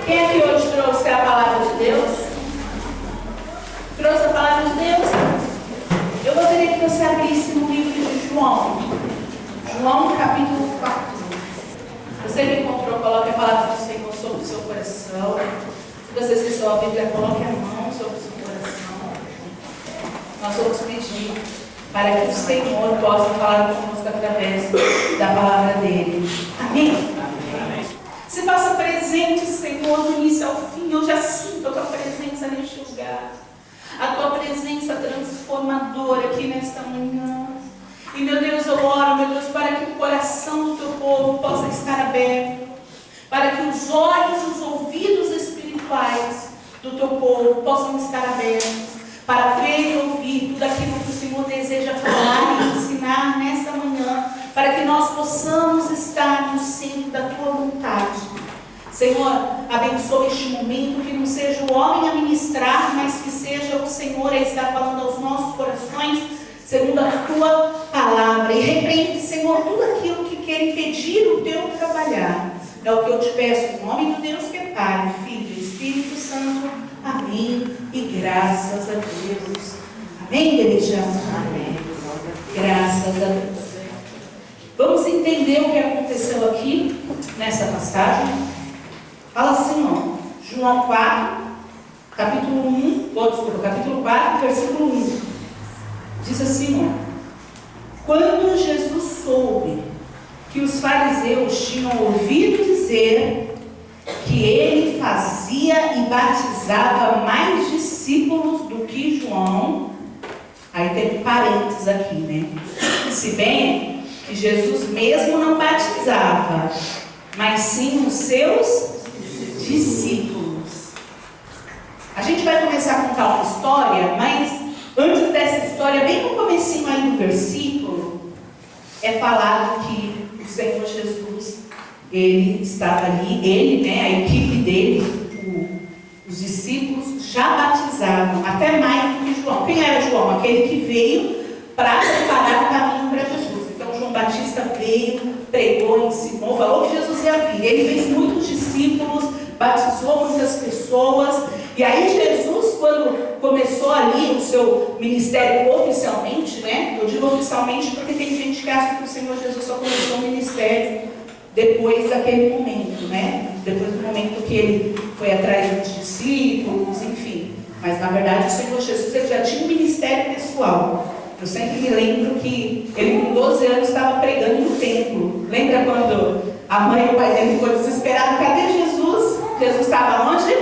Quem aqui hoje trouxe a palavra de Deus? Trouxe a palavra de Deus? Eu gostaria que você abrisse no livro de João. João, capítulo 4. Você que encontrou, coloque a palavra do Senhor sobre o seu coração. Se você esqueceu a Bíblia, coloque a mão sobre o seu coração. Nós vamos pedir para que o Senhor possa falar conosco através da palavra dele. Amém? Se faça presente, Senhor, do início ao fim. Eu já sinto a tua presença neste lugar. A tua presença transformadora aqui nesta manhã. E, meu Deus, eu oro, meu Deus, para que o coração do teu povo possa estar aberto. Para que os olhos e os ouvidos espirituais do teu povo possam estar abertos. Para ver e ouvir tudo aquilo que o Senhor deseja falar e ensinar nesta manhã. Para que nós possamos estar no centro da tua vontade. Senhor, abençoe este momento, que não seja o homem a ministrar, mas que seja o Senhor a estar falando aos nossos corações, segundo a tua palavra. E repreende, Senhor, tudo aquilo que quer impedir o teu trabalhar. É o que eu te peço, em nome do Deus que é Pai, Filho e Espírito Santo. Amém. E graças a Deus. Amém, igreja? Amém. Graças a Deus. Vamos entender o que aconteceu aqui nessa passagem. Fala assim, ó, João 4, capítulo 4, versículo 1. Diz assim, ó: quando Jesus soube que os fariseus tinham ouvido dizer que ele fazia e batizava mais discípulos do que João, aí tem parênteses aqui, né? Se bem que Jesus mesmo não batizava, mas sim os seus discípulos. A gente vai começar a contar uma história, mas antes dessa história, bem no comecinho aí do versículo, é falado que o Senhor Jesus, ele estava ali, a equipe dele, os discípulos já batizavam, até mais do que João. Quem era João? Aquele que veio para preparar o caminho para Jesus. Então João Batista veio, pregou, ensinou, falou que Jesus ia vir. Ele fez muitos discípulos, batizou muitas pessoas. E aí Jesus, quando começou ali o seu ministério oficialmente, né? Eu digo oficialmente porque tem gente que acha que o Senhor Jesus só começou o ministério depois daquele momento, né? Depois do momento que ele foi atrás dos discípulos, enfim. Mas na verdade o Senhor Jesus, ele já tinha um ministério pessoal. Eu sempre me lembro que ele com 12 anos estava pregando no templo. Lembra quando a mãe e o pai dele ficou desesperado? Cadê Jesus? Jesus estava onde?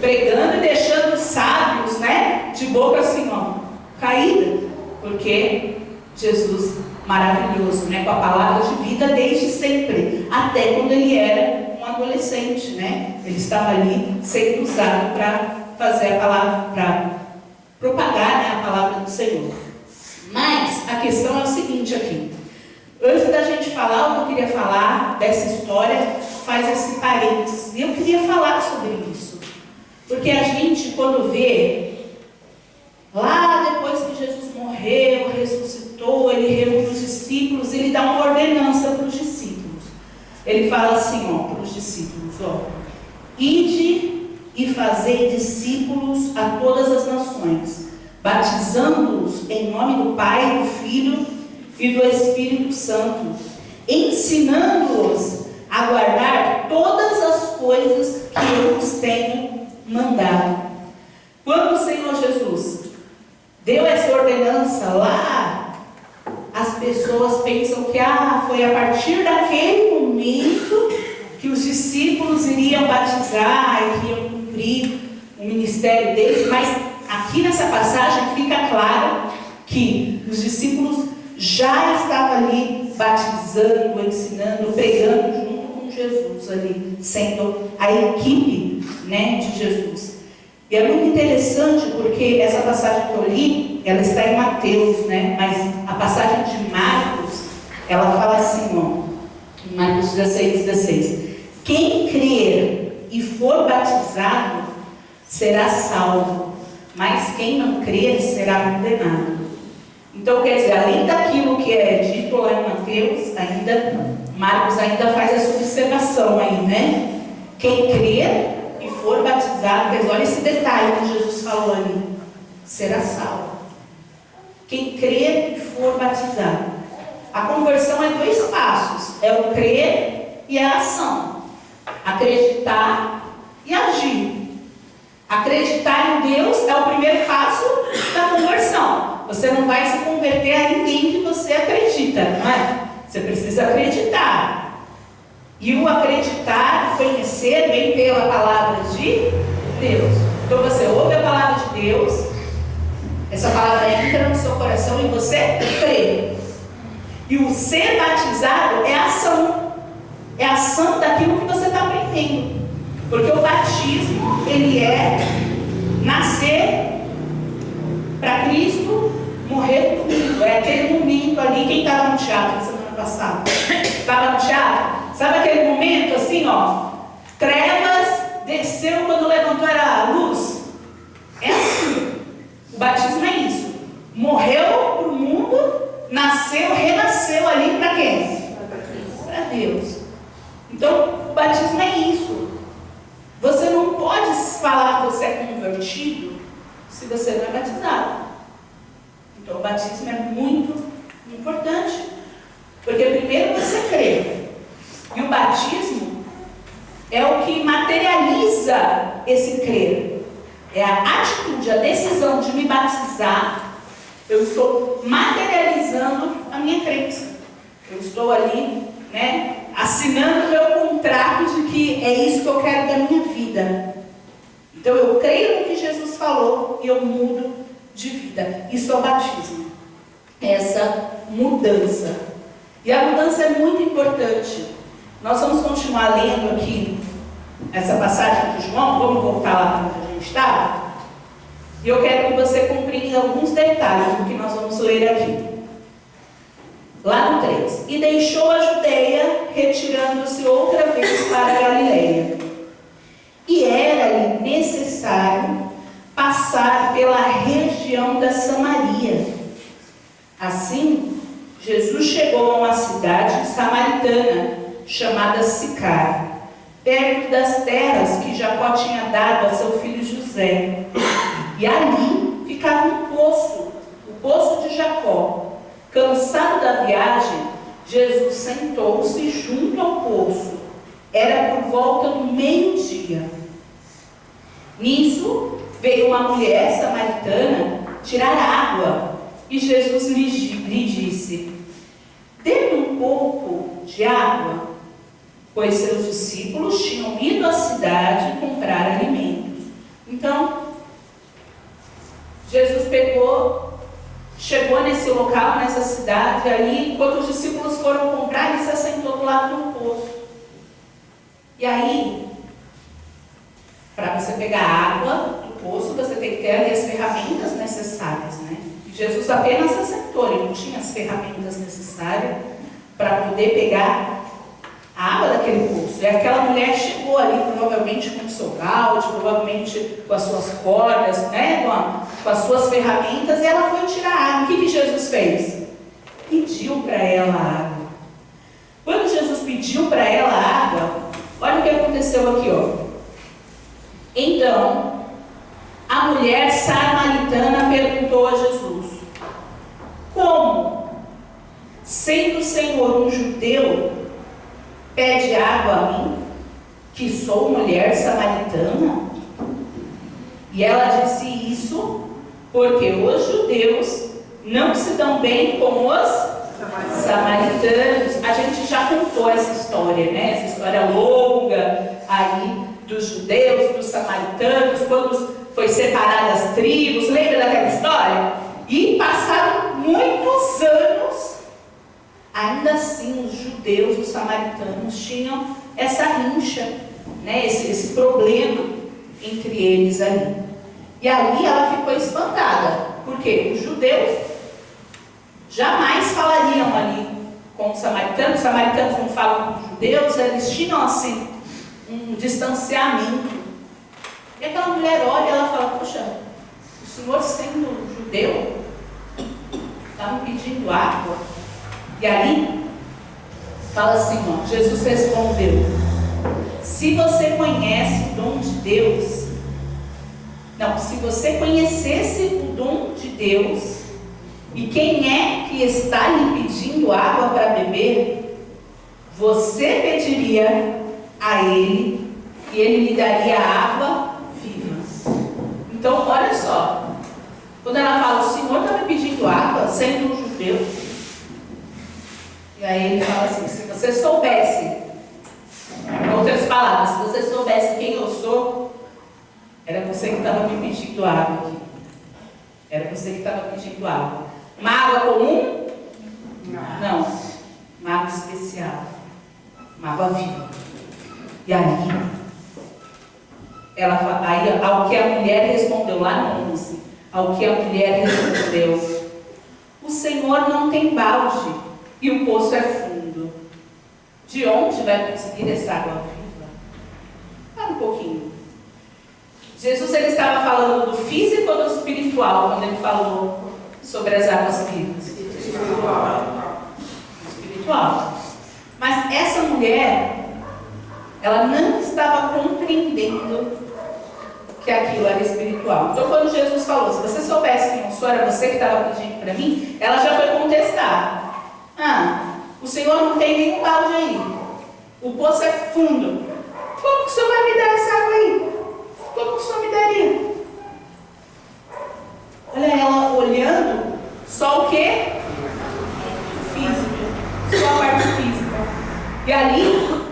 Pregando e deixando os sábios, né? De boca assim, ó, caída. Porque Jesus, maravilhoso, né? Com a palavra de vida desde sempre. Até quando ele era um adolescente, né? Ele estava ali sendo usado para fazer a palavra, para propagar, né, a palavra do Senhor. Mas a questão é o seguinte aqui. Antes da gente falar o que eu queria falar dessa história, faz esse parênteses. E eu queria falar sobre isso. Porque a gente, quando vê, lá depois que Jesus morreu, ressuscitou, ele reúne os discípulos, ele dá uma ordenança para os discípulos. Ele fala assim, ó, para os discípulos, ó: ide e fazei discípulos a todas as nações, batizando-os em nome do Pai, do Filho e do Espírito Santo, ensinando-os a guardar todas as coisas que eu os tenho mandado. Quando o Senhor Jesus deu essa ordenança lá, as pessoas pensam que foi a partir daquele momento que os discípulos iriam batizar e que iam cumprir o ministério deles. Mas aqui nessa passagem fica claro que os discípulos já estavam ali batizando, ensinando, pregando junto com Jesus ali, sendo a equipe, né, de Jesus. E é muito interessante porque essa passagem que eu li, ela está em Mateus, né? Mas a passagem de Marcos, ela fala assim, ó, em Marcos 16. Quem crer e for batizado será salvo, mas quem não crer será condenado. Então, quer dizer, além daquilo que é dito lá em Mateus, Marcos ainda faz essa observação aí, né? Quem crer e for batizado, olha esse detalhe que Jesus falou ali, será salvo. Quem crer e for batizado. A conversão é 2 passos, é o crer e a ação. Acreditar e agir. Acreditar em Deus é o primeiro passo da conversão. Você não vai se converter a ninguém que você acredita, não é? Você precisa acreditar. E o acreditar, conhecer, vem pela palavra de Deus. Então você ouve a palavra de Deus, essa palavra entra no seu coração e você crê. E o ser batizado é ação. É ação daquilo que você está aprendendo. Porque o batismo, ele é nascer para Cristo, morrer comigo. É aquele momento ali. Quem estava no teatro semana passada? Estava no teatro? Sabe aquele momento assim, ó? Trevas desceu quando levantou a luz. É assim. O batismo é isso. Morreu para o mundo, nasceu, renasceu ali para quem? Para Deus. Então, o batismo é isso. Você não pode falar que você é convertido se você não é batizado. Então, o batismo é muito importante. Porque primeiro você crê. E o batismo é o que materializa esse crer. É a atitude, a decisão de me batizar. Eu estou materializando a minha crença. Eu estou ali, assinando o meu contrato de que é isso que eu quero da minha vida. Então eu creio no que Jesus falou e eu mudo de vida. Isso é o batismo. Essa mudança. E a mudança é muito importante. Nós vamos continuar lendo aqui essa passagem de João. Vamos voltar lá para onde a gente estava. E eu quero que você compreenda alguns detalhes do que nós vamos ler aqui. Lá no 3. E deixou a Judeia, retirando-se outra vez para a Galileia. E era-lhe necessário passar pela região da Samaria. Assim, Jesus chegou a uma cidade samaritana, chamada Sicar, perto das terras que Jacó tinha dado a seu filho José. E ali ficava um poço, o poço de Jacó. Cansado da viagem, Jesus sentou-se junto ao poço. Era por volta do meio-dia. Nisso, veio uma mulher samaritana tirar água. E Jesus lhe disse: dê-me um pouco de água, pois seus discípulos tinham ido à cidade comprar alimentos. Então, Jesus chegou nesse local, nessa cidade, aí, enquanto os discípulos foram comprar, ele se assentou do lado do poço. E aí, para você pegar água do poço, você tem que ter ali as ferramentas necessárias, né? E Jesus apenas se assentou, ele não tinha as ferramentas necessárias para poder pegar a água daquele poço. E aquela mulher chegou ali, provavelmente com o seu balde, provavelmente com as suas cordas, com as suas ferramentas, e ela foi tirar a água. O que Jesus fez? Pediu para ela a água. Quando Jesus pediu para ela a água, olha o que aconteceu aqui, ó. Então, a mulher samaritana perguntou a Jesus: como, sendo o Senhor um judeu, pede água a mim, que sou mulher samaritana? E ela disse isso porque os judeus não se dão bem com os samaritanos. A gente já contou essa história, né? Essa história longa aí dos judeus, dos samaritanos, quando foi separadas as tribos. Lembra daquela história? E passaram muitos anos. Ainda assim, os judeus, os samaritanos, tinham essa rincha, esse problema entre eles ali. E ali ela ficou espantada, porque os judeus jamais falariam ali com os samaritanos não falam com os judeus, eles tinham assim um distanciamento. E aquela mulher olha e ela fala: poxa, o senhor sendo judeu, está me pedindo água? E aí, fala assim, ó, Jesus respondeu: se você conhece o dom de Deus, não, se você conhecesse o dom de Deus, e quem é que está lhe pedindo água para beber, você pediria a Ele, e Ele lhe daria água viva. Então, olha só, quando ela fala, o Senhor está me pedindo água, sendo um judeu, e aí ele fala assim, se você soubesse, em outras palavras, se você soubesse quem eu sou, era você que estava me pedindo água aqui. Era você que estava pedindo água. Uma água comum? Não. Uma água especial. Uma água viva. E aí, ao que a mulher respondeu lá no 11, ao que a mulher respondeu, o Senhor não tem balde e o poço é fundo. De onde vai conseguir essa água viva? Para um pouquinho. Jesus, ele estava falando do físico ou do espiritual quando ele falou sobre as águas vivas? Espiritual. Mas essa mulher, ela não estava compreendendo que aquilo era espiritual. Então, quando Jesus falou, se você soubesse quem eu sou, era você que estava pedindo para mim, ela já foi contestar. O Senhor não tem nenhum balde aí. O poço é fundo. Como que o Senhor vai me dar essa água aí? Como que o Senhor me daria? Olha ela olhando só o quê? Físico. Só a parte física. E ali,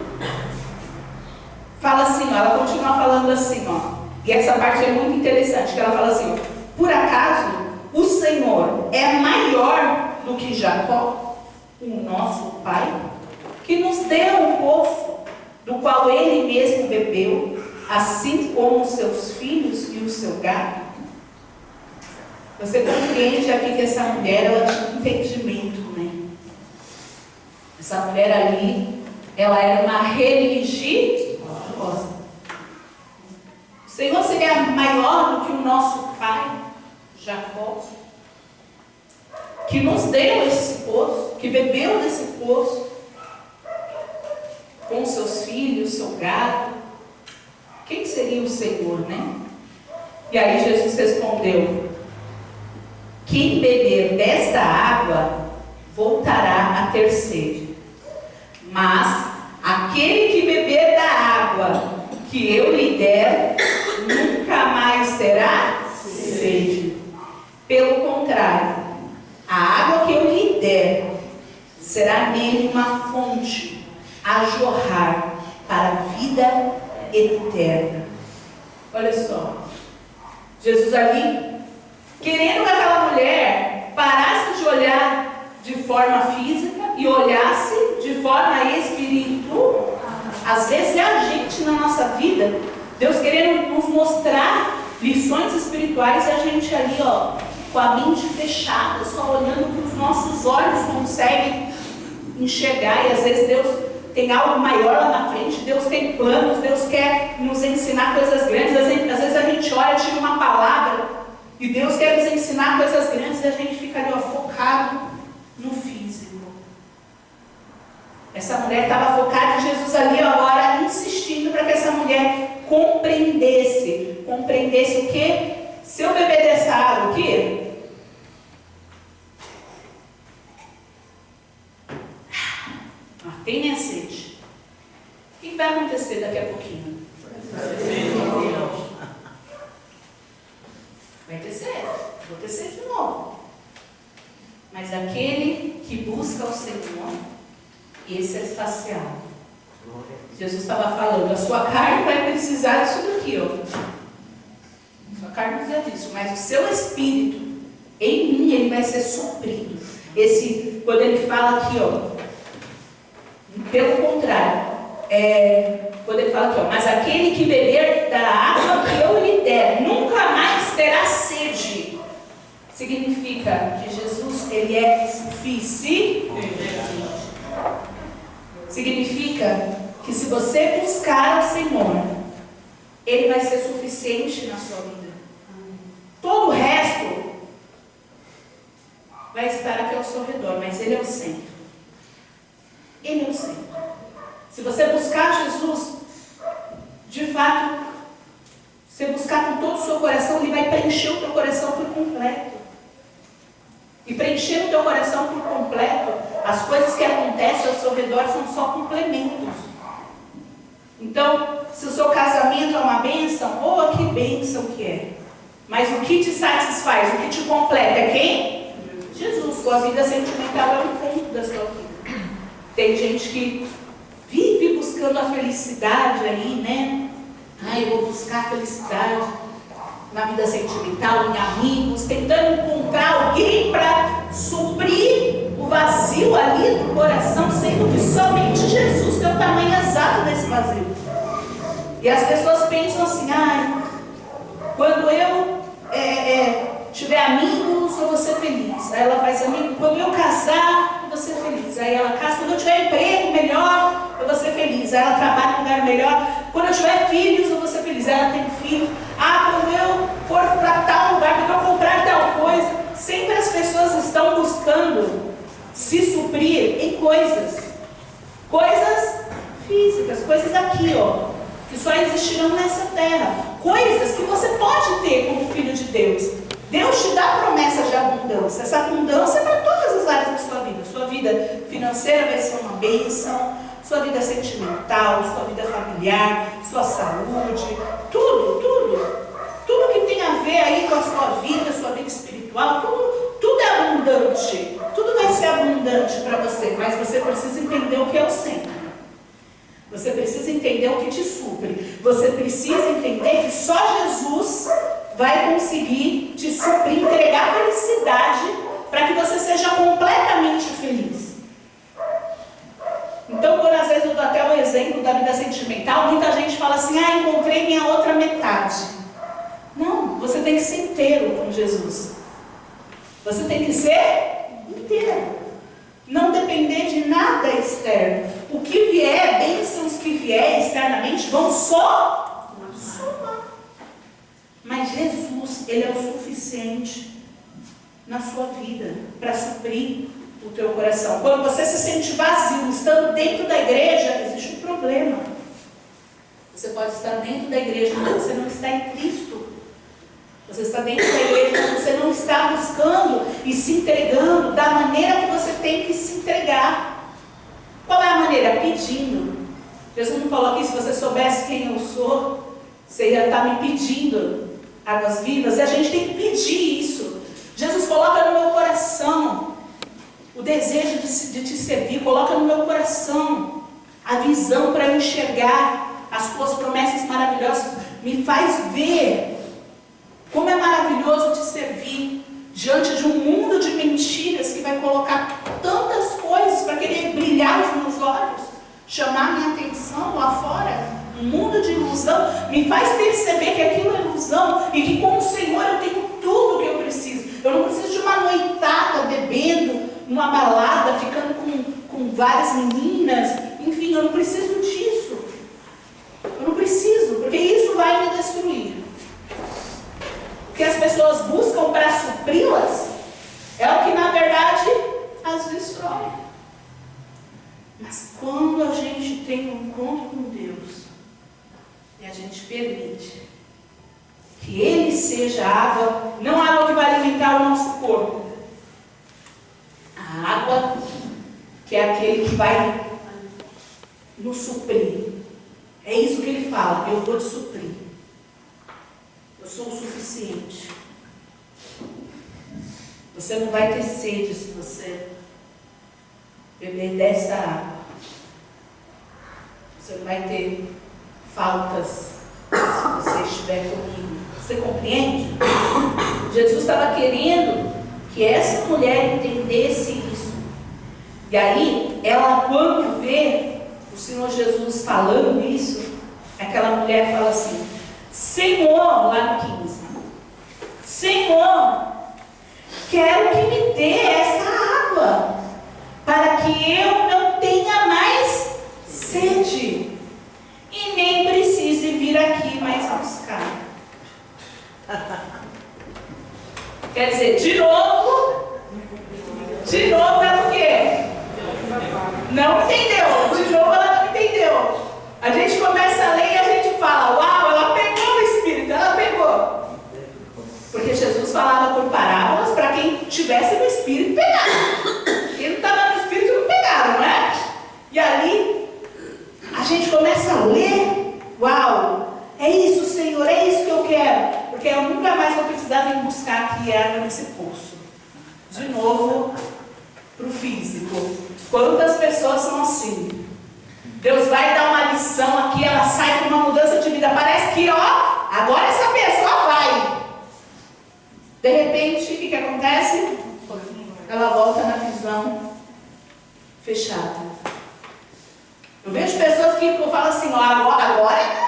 fala assim, ó, ela continua falando assim, ó. E essa parte é muito interessante, que ela fala assim, ó, por acaso o Senhor é maior do que Jacó, o nosso pai, que nos deu o poço, do qual ele mesmo bebeu, assim como os seus filhos e o seu gado? Você compreende aqui que essa mulher, ela tinha um entendimento, né? Essa mulher ali, ela era uma religiosa. O Senhor seria maior do que o nosso pai, Jacó, que nos deu esse poço, que bebeu desse poço, com seus filhos, seu gado. Quem seria o Senhor, né? E aí Jesus respondeu, quem beber desta água voltará a ter sede, mas aquele que beber da água que eu lhe der, nunca mais terá sede. Pelo contrário, a água que eu lhe der será nele uma fonte a jorrar para a vida eterna. Olha só, Jesus ali, querendo que aquela mulher parasse de olhar de forma física e olhasse de forma espiritual. Às vezes é a gente na nossa vida, Deus querendo nos mostrar lições espirituais e a gente ali, ó, com a mente fechada, só olhando para os nossos olhos, não consegue enxergar. E às vezes Deus tem algo maior lá na frente, Deus tem planos, Deus quer nos ensinar coisas grandes. Às vezes a gente olha, tira uma palavra e Deus quer nos ensinar coisas grandes e a gente fica ali, ó, focado no físico. Essa mulher estava focada em Jesus ali, ó, agora insistindo para que essa mulher compreendesse o quê? Se eu beber dessa água, o quê? Tem minha sede. O que vai acontecer daqui a pouquinho? Vai ter sede. Vou ter sede de novo. Mas aquele que busca o Senhor, esse é saciado. Jesus estava falando, a sua carne vai precisar disso daqui, ó. A sua carne precisa disso, mas o seu espírito, em mim, ele vai ser suprido. Quando ele fala aqui, ó, pelo contrário, quando ele fala aqui, ó, mas aquele que beber da água que eu lhe der, nunca mais terá sede. Significa que Jesus, ele é suficiente. Significa que se você buscar o Senhor, ele vai ser suficiente na sua vida. Todo o resto vai estar aqui ao seu redor, mas ele é o centro. Ele é o centro. Se você buscar Jesus, Você buscar com todo o seu coração, Ele vai preencher o teu coração por completo. E preencher o teu coração por completo, as coisas que acontecem ao seu redor são só complementos. Então, se o seu casamento é uma bênção, oh, que bênção que é. Mas o que te satisfaz, o que te completa é quem? Jesus. Sua vida sentimental é um ponto da sua vida. Tem gente que vive buscando a felicidade aí, né? Eu vou buscar a felicidade na vida sentimental, em amigos, tentando encontrar alguém para suprir o vazio ali do coração, sendo que somente Jesus tem o tamanho exato desse vazio. E as pessoas pensam assim, quando eu tiver amigos, eu vou ser feliz. Aí ela faz amigo, quando eu casar, eu vou ser feliz. Aí ela casa, quando eu tiver emprego melhor, eu vou ser feliz. Aí ela trabalha em um lugar melhor. Quando eu tiver filhos, eu vou ser feliz. Aí ela tem filhos. Quando eu for para tal lugar, quando eu comprar tal coisa. Sempre as pessoas estão buscando se suprir em coisas físicas, coisas aqui, que só existirão nessa terra. Coisas que você pode ter como filho de Deus. Deus te dá promessa de abundância. Essa abundância é para todas as áreas da sua vida. Sua vida financeira vai ser uma bênção, sua vida sentimental, sua vida familiar, sua saúde, tudo que tem a ver aí com a sua vida espiritual, tudo é abundante. Tudo vai ser abundante para você, mas você precisa entender o que é o centro. Você precisa entender o que te supre. Você precisa entender que só Jesus vai conseguir te suprir, entregar felicidade para que você seja completamente feliz. Então, quando às vezes eu dou até o exemplo da vida sentimental, muita gente fala assim, encontrei minha outra metade. Não, você tem que ser inteiro com Jesus. Você tem que ser inteiro. Não depender de nada externo. O que vier, bênçãos que vier externamente, vão só somar. Mas Jesus, Ele é o suficiente na sua vida para suprir o teu coração. Quando você se sente vazio, estando dentro da igreja, existe um problema. Você pode estar dentro da igreja, mas você não está em Cristo. Você está dentro da igreja, mas você não está buscando e se entregando da maneira que você tem que se entregar. Qual é a maneira? Pedindo. Jesus não falou aqui, se você soubesse quem eu sou, você ia estar me pedindo águas vivas. E a gente tem que pedir isso. Jesus coloca no meu coração o desejo de te servir. Coloca no meu coração a visão para eu enxergar as tuas promessas maravilhosas. Me faz ver como é maravilhoso te servir diante de um mundo de mentiras que vai colocar tantas coisas para querer brilhar os meus olhos, chamar minha atenção lá fora. Um mundo de ilusão me faz perceber que aquilo é ilusão e que com o Senhor eu tenho tudo que eu preciso. Eu não preciso de uma noitada bebendo, uma balada, ficando com várias meninas. Enfim, eu não preciso disso. Eu não preciso, porque isso vai me destruir. O que as pessoas buscam para supri-las é o que na verdade as destrói. Mas quando a gente tem um encontro com Deus e a gente permite que Ele seja água, não a água que vai alimentar o nosso corpo, a água que é aquele que vai nos suprir. É isso que Ele fala, eu vou te suprir. Eu sou o suficiente. Você não vai ter sede se você beber dessa água. Você não vai ter faltas se você estiver comigo. Você compreende? Jesus estava querendo que essa mulher entendesse isso. E aí, ela quando vê o Senhor Jesus falando isso, aquela mulher fala assim, Senhor, lá no 15, Senhor, quero que me dê essa água, para que eu não tenha mais sede, e nem precise vir aqui mais buscar. Quer dizer, de novo ela o quê? Não entendeu. De novo ela não entendeu. A gente começa a ler e a gente fala, uau, ela pegou o Espírito, ela Senhor, é isso que eu quero. Porque eu nunca mais vou precisar vir buscar aqui água nesse poço. De novo, para o físico. Quantas pessoas são assim? Deus vai dar uma lição aqui, ela sai com uma mudança de vida. Parece que, ó, agora essa pessoa vai. De repente, o que acontece? Ela volta na prisão fechada. Eu vejo pessoas que falam assim, ó, agora vai.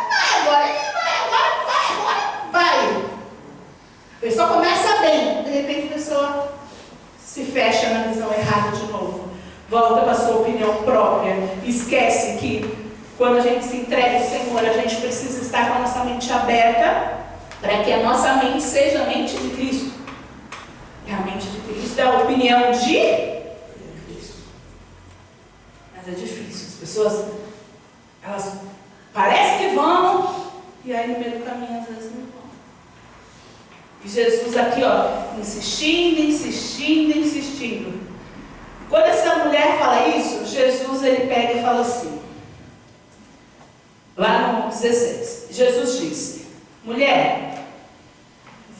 A pessoa começa bem, de repente a pessoa se fecha na visão errada de novo. Volta para a sua opinião própria. Esquece que quando a gente se entrega ao Senhor, a gente precisa estar com a nossa mente aberta para que a nossa mente seja a mente de Cristo. E a mente de Cristo é a opinião de Cristo. Mas é difícil. As pessoas, elas parecem que vão, e aí no meio do caminho às vezes não vão. E Jesus aqui, ó, insistindo. Quando essa mulher fala isso, Jesus ele pega e fala assim, lá no 16, Jesus disse, mulher,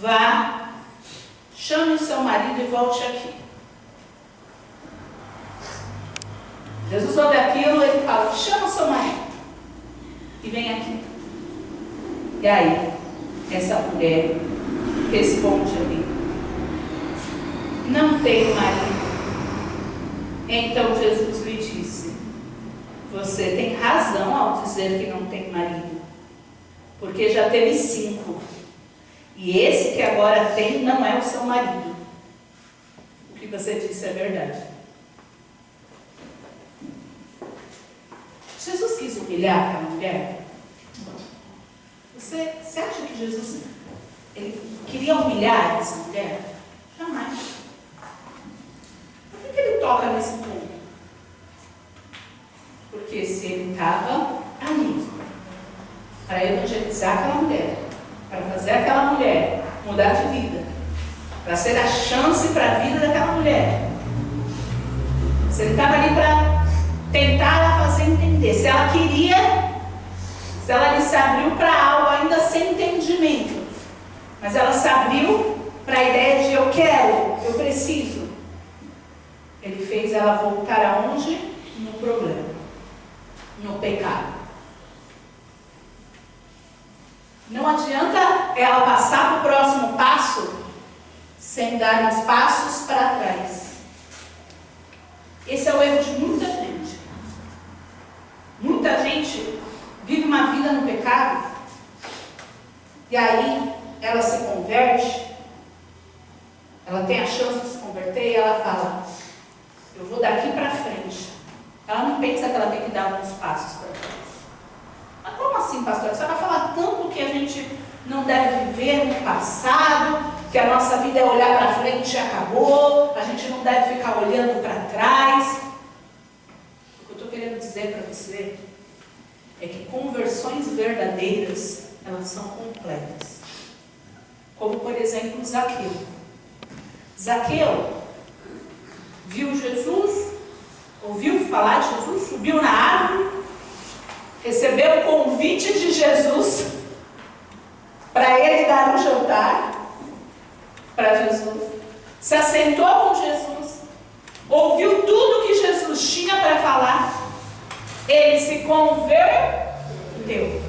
vá, chame o seu marido e volte aqui. Jesus ouve aquilo, ele fala, chama o seu marido e vem aqui. E aí, essa mulher responde ali, não tenho marido. Então Jesus lhe disse, você tem razão ao dizer que não tem marido, porque já teve 5, e esse que agora tem não é o seu marido. O que você disse é verdade. Jesus quis humilhar aquela mulher? Você acha que Jesus ele queria humilhar essa mulher? Jamais. Por que ele toca nesse ponto? Porque se ele estava ali para evangelizar aquela mulher, para fazer aquela mulher mudar de vida, para ser a chance para a vida daquela mulher, se ele estava ali para tentar ela fazer entender, se ela queria, se ela ali se abriu para algo ainda sem entendimento, mas ela se abriu para a ideia de eu quero, eu preciso. Ele fez ela voltar aonde? No problema, no pecado. Não adianta ela passar para o próximo passo sem dar uns passos para trás. Esse é o erro de muita gente. Muita gente vive uma vida no pecado e aí ela se converte, ela tem a chance de se converter e ela fala, eu vou daqui para frente. Ela não pensa que ela tem que dar uns passos para trás. Mas como assim, pastor? Você vai falar tanto que a gente não deve viver no passado, que a nossa vida é olhar para frente e acabou, a gente não deve ficar olhando para trás. O que eu estou querendo dizer para você é que conversões verdadeiras, elas são completas. Como, por exemplo, Zaqueu. Zaqueu viu Jesus, ouviu falar de Jesus, subiu na árvore, recebeu o convite de Jesus para ele dar um jantar para Jesus, se assentou com Jesus, ouviu tudo que Jesus tinha para falar, ele se converteu.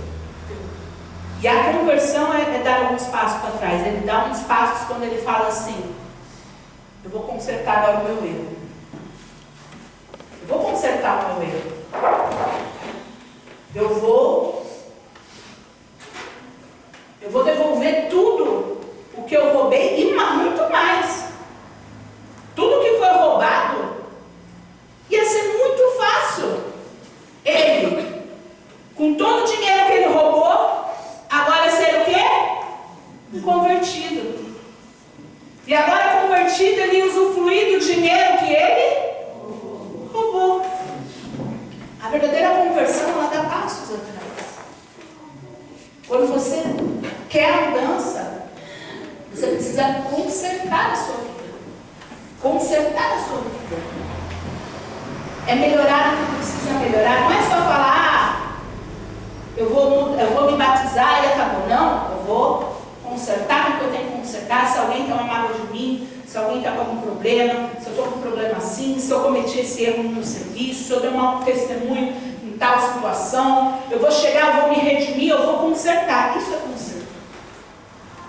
E a conversão é dar alguns passos para trás. Ele dá uns passos quando ele fala assim, eu vou consertar agora o meu erro. Eu vou consertar o meu erro. Eu vou devolver tudo o que eu roubei e muito mais. Tudo que foi roubado ia ser muito fácil. Ele, com todo o dinheiro que ele roubou, agora ser o quê? Convertido. E agora convertido, ele usufruir do dinheiro que ele roubou. A verdadeira conversão, ela dá passos atrás. Quando você quer a mudança, você precisa consertar a sua vida. Consertar a sua vida. É melhorar o que precisa melhorar. Não é só falar, eu vou me batizar e acabou. Não. problema, se eu estou com um problema assim, se eu cometi esse erro no serviço, se eu dei um mau testemunho em tal situação, eu vou chegar, eu vou me redimir, eu vou consertar. Isso é conserto.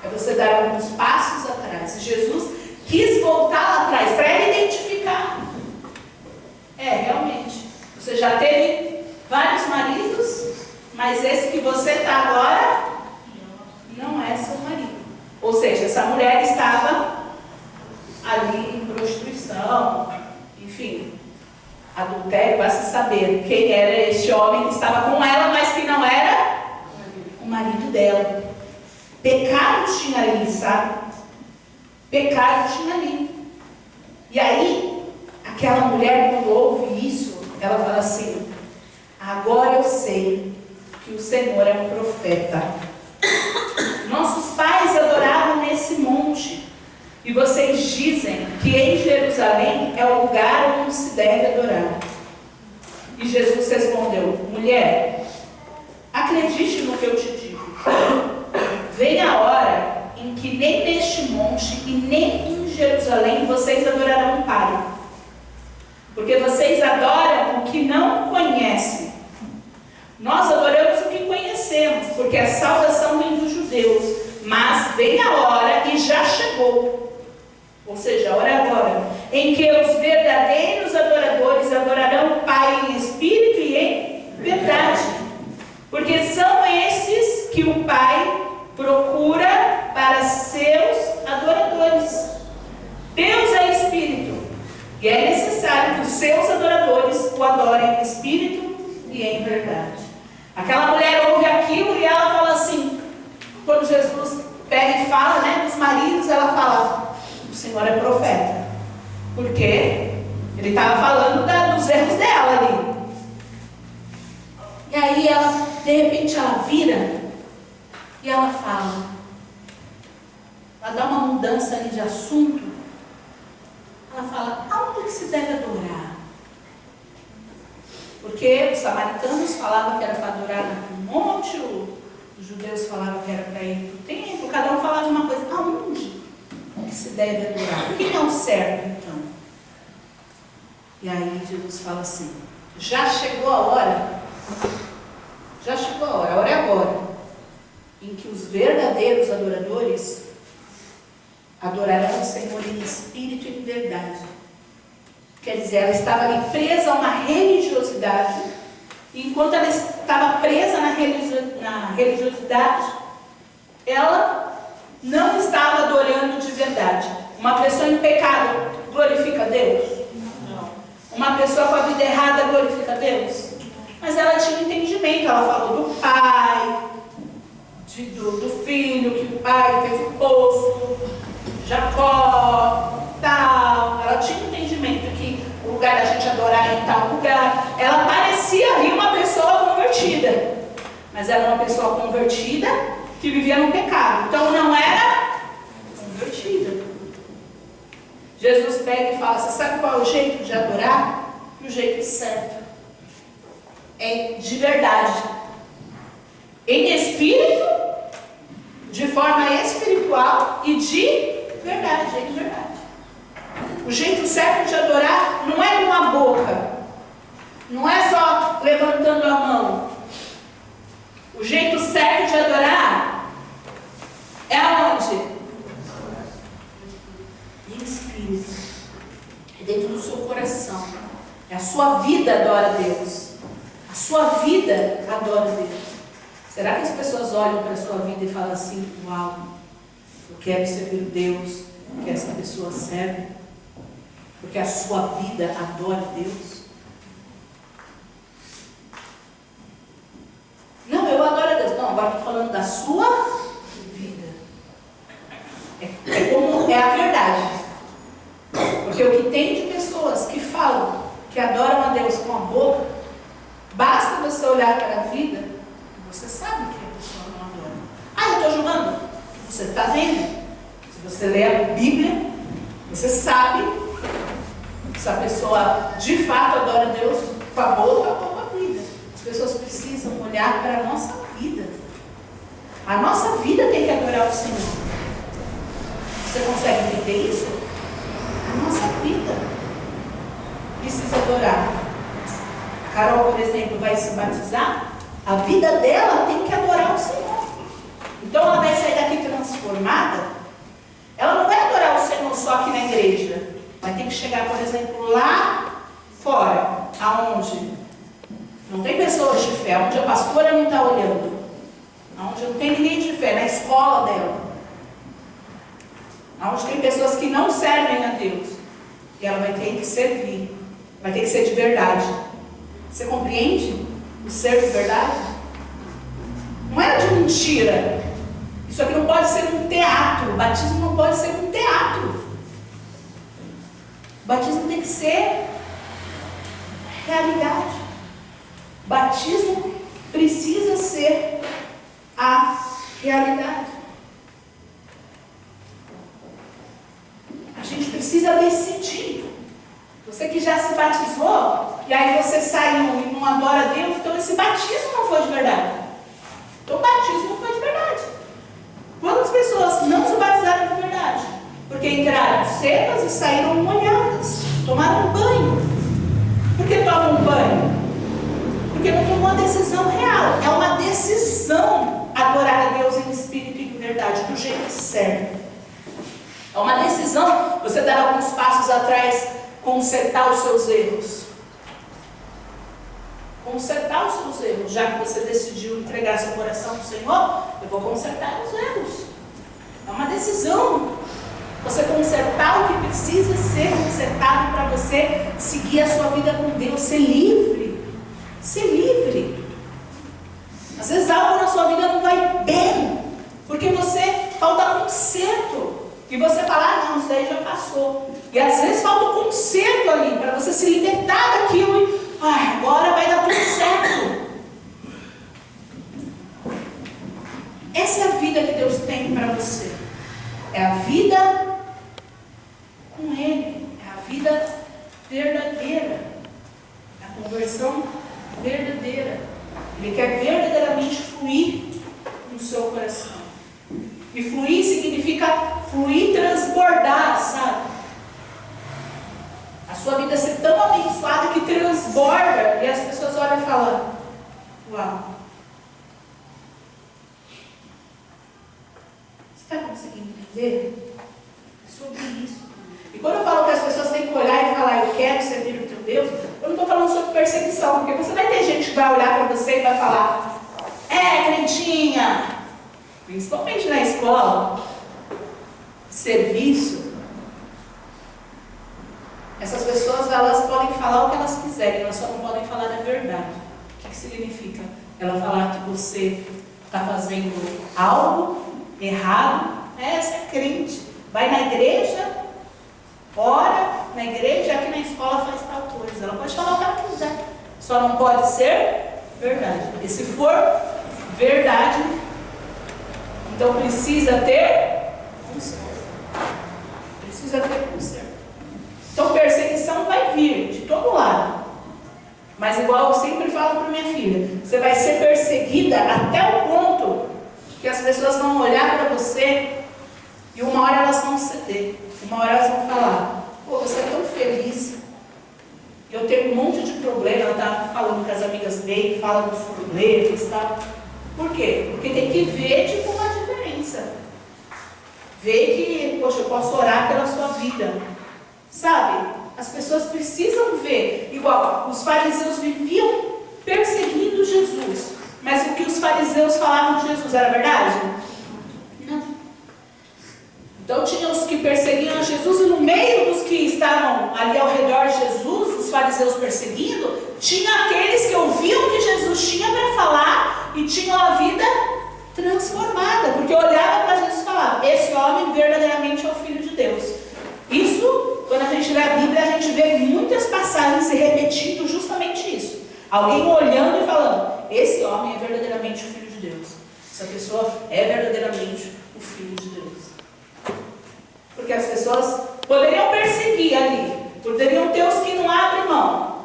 É você dar alguns passos atrás. E Jesus quis voltar lá atrás para ele identificar. Realmente, você já teve vários maridos, mas esse que você está agora não é seu marido. Ou seja, essa mulher estava ali em prostituição, enfim, adultério, vai se saber quem era este homem que estava com ela, mas que não era o marido dela. Pecado tinha ali, sabe? Pecado tinha ali. E aí, aquela mulher, quando ouve isso, ela fala assim: agora eu sei que o Senhor é um profeta. Nossos pais adoravam nesse monte, e vocês dizem que em Jerusalém é o lugar onde se deve adorar. E Jesus respondeu: mulher, acredite no que eu te digo. Vem a hora em que nem neste monte e nem em Jerusalém vocês adorarão o Pai. Porque vocês adoram o que não conhecem. Nós adoramos o que conhecemos, porque a salvação vem dos judeus. Mas vem a hora, e já chegou, ou seja, a hora é agora, em que os verdadeiros adoradores adorarão o Pai em espírito e em verdade. Porque são esses que o Pai procura para seus adoradores. Deus é espírito, e é necessário que os seus adoradores o adorem em espírito e em verdade. Aquela mulher ouve aquilo e ela fala assim, quando Jesus pega e fala, dos maridos, ela fala: o Senhor é profeta. Por quê? Ele estava falando dos erros dela ali. E aí ela, de repente, ela vira e ela fala, ela dá uma mudança ali de assunto. Ela fala: aonde que se deve adorar? Porque os samaritanos falavam que era para adorar no monte, os judeus falavam que era para ir para o templo, cada um falava uma coisa. Aonde que se deve adorar? O que é o certo, então? E aí Jesus fala assim: já chegou a hora, a hora é agora, em que os verdadeiros adoradores adorarão o Senhor em espírito e em verdade. Quer dizer, ela estava ali presa a uma religiosidade, e enquanto ela estava presa na religiosidade, ela não estava adorando de verdade. Uma pessoa em pecado glorifica a Deus? Não. Uma pessoa com a vida errada glorifica a Deus? Mas ela tinha entendimento, ela falou do pai, do filho, que o pai fez o poço, Jacó, tal. Ela tinha entendimento que o lugar da gente adorar é em tal lugar. Ela parecia ali uma pessoa convertida, mas era uma pessoa convertida que vivia no pecado, então não era convertida. Jesus pega e fala: você sabe qual é o jeito de adorar? O jeito certo é de verdade, em espírito, de forma espiritual e de verdade, é de verdade. O jeito certo de adorar não é com a boca, não é só levantando a mão. O jeito certo de adorar é aonde? Em espírito, é dentro do seu coração, é a sua vida adora a Deus, a sua vida adora a Deus. Será que as pessoas olham para a sua vida e falam assim: uau, eu quero servir Deus que essa pessoa serve, porque a sua vida adora Deus? Não, eu adoro a Deus. Não, agora estou falando da sua vida. É como é a verdade. Porque o que tem de pessoas que falam que adoram a Deus com a boca, basta você olhar para a vida e você sabe que a pessoa não adora. Ah, eu estou julgando. Você está vendo? Se você lê a Bíblia, você sabe se a pessoa de fato adora a Deus com a boca ou com a vida. As pessoas precisam olhar para a nossa vida. A nossa vida tem que adorar o Senhor. Você consegue entender isso? A nossa nossa vida precisa adorar. A Carol, por exemplo, vai se batizar, a vida dela tem que adorar o Senhor. Então ela vai sair daqui transformada. Ela não vai adorar o Senhor só aqui na igreja. Vai ter que chegar, por exemplo, lá fora, aonde não tem pessoas de fé, onde a pastora não está olhando, onde não tem ninguém de fé, na escola dela, onde tem pessoas que não servem a Deus. E ela vai ter que servir, vai ter que ser de verdade. Você compreende o ser de verdade? Não é de mentira. Isso aqui não pode ser um teatro. O batismo não pode ser um teatro. O batismo tem que ser realidade. O batismo precisa ser a realidade. A gente precisa decidir. Você que já se batizou, e aí você saiu e não adora a Deus, então esse batismo não foi de verdade. Então o batismo não foi de verdade. Quantas pessoas não se batizaram de verdade? Porque entraram secas e saíram molhadas. Tomaram banho. Por que tomam banho? Porque não tomou uma decisão real. É uma decisão adorar a Deus em espírito e em verdade, do jeito certo. É uma decisão você dar alguns passos atrás, consertar os seus erros. Consertar os seus erros. Já que você decidiu entregar seu coração ao Senhor, eu vou consertar os erros. É uma decisão. Você consertar o que precisa ser consertado para você seguir a sua vida com Deus, ser livre. Ser livre. Às vezes algo na sua vida não vai bem, porque você falta conserto. E você fala, ah, não, isso daí já passou. E às vezes falta um conserto ali, para você se libertar daquilo e, agora vai dar tudo certo. Essa é a vida que Deus tem para você. É a vida com Ele. É a vida verdadeira. É a conversão verdadeira. Ele quer verdadeiramente fluir no seu coração. E fluir significa fluir, transbordar, sabe? A sua vida ser tão abençoada que transborda. E as pessoas olham e falam, uau. Você está conseguindo entender? É sobre isso. E quando eu falo que as pessoas têm que olhar e falar, eu quero servir o teu Deus, eu não estou falando sobre perseguição, porque você vai ter gente que vai olhar para você e vai falar, crentinha, principalmente na escola, serviço. Essas pessoas, elas podem falar o que elas quiserem, elas só não podem falar a verdade. O que significa? Ela falar que você está fazendo algo errado. Essa é crente. Vai na igreja, ora na igreja, aqui na escola faz tal coisa. Ela pode falar o que ela quiser. Só não pode ser verdade. E se for verdade, então precisa ter conserto. Precisa ter conserto. Então perseguição vai vir de todo lado. Mas igual eu sempre falo para minha filha, você vai ser perseguida até o ponto que as pessoas vão olhar para você e uma hora elas vão ceder. Uma hora elas vão falar, pô, você é tão feliz. Eu tenho um monte de problema. Ela estava falando com as amigas dele, fala dos problemas e tal. Por quê? Porque tem que ver tipo uma diferença. Ver que, poxa, eu posso orar pela sua vida. Sabe? As pessoas precisam ver. Igual, os fariseus viviam perseguindo Jesus. Mas o que os fariseus falavam de Jesus era verdade? Não. Então tinha os que perseguiam Jesus e no meio dos que estavam ali ao redor de Jesus, os fariseus perseguindo, tinha aqueles que ouviam o que Jesus tinha para falar e tinham a vida transformada. Porque olhavam para Jesus e falavam, esse homem verdadeiramente é o Filho de Deus. Isso, quando a gente lê a Bíblia, a gente vê muitas passagens se repetindo justamente isso. Alguém olhando e falando, esse homem é verdadeiramente o Filho de Deus. Essa pessoa é verdadeiramente o Filho de Deus. Porque as pessoas poderiam perseguir ali, poderiam ter os que não abrem mão.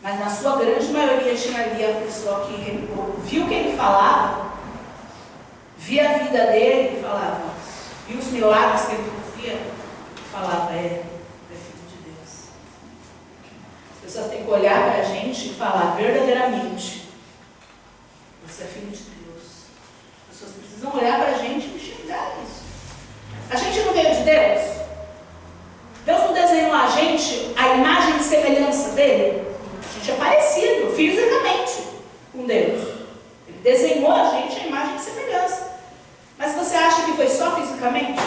Mas na sua grande maioria tinha ali a pessoa que viu o que ele falava, via a vida dele e falava, viu os milagres que ele fazia, falava, que olhar para a gente e falar verdadeiramente: você é filho de Deus. As pessoas precisam olhar para a gente e enxergar isso. A gente não veio de Deus? Deus não desenhou a gente a imagem e semelhança dele? A gente é parecido fisicamente com Deus. Ele desenhou a gente a imagem e semelhança. Mas você acha que foi só fisicamente?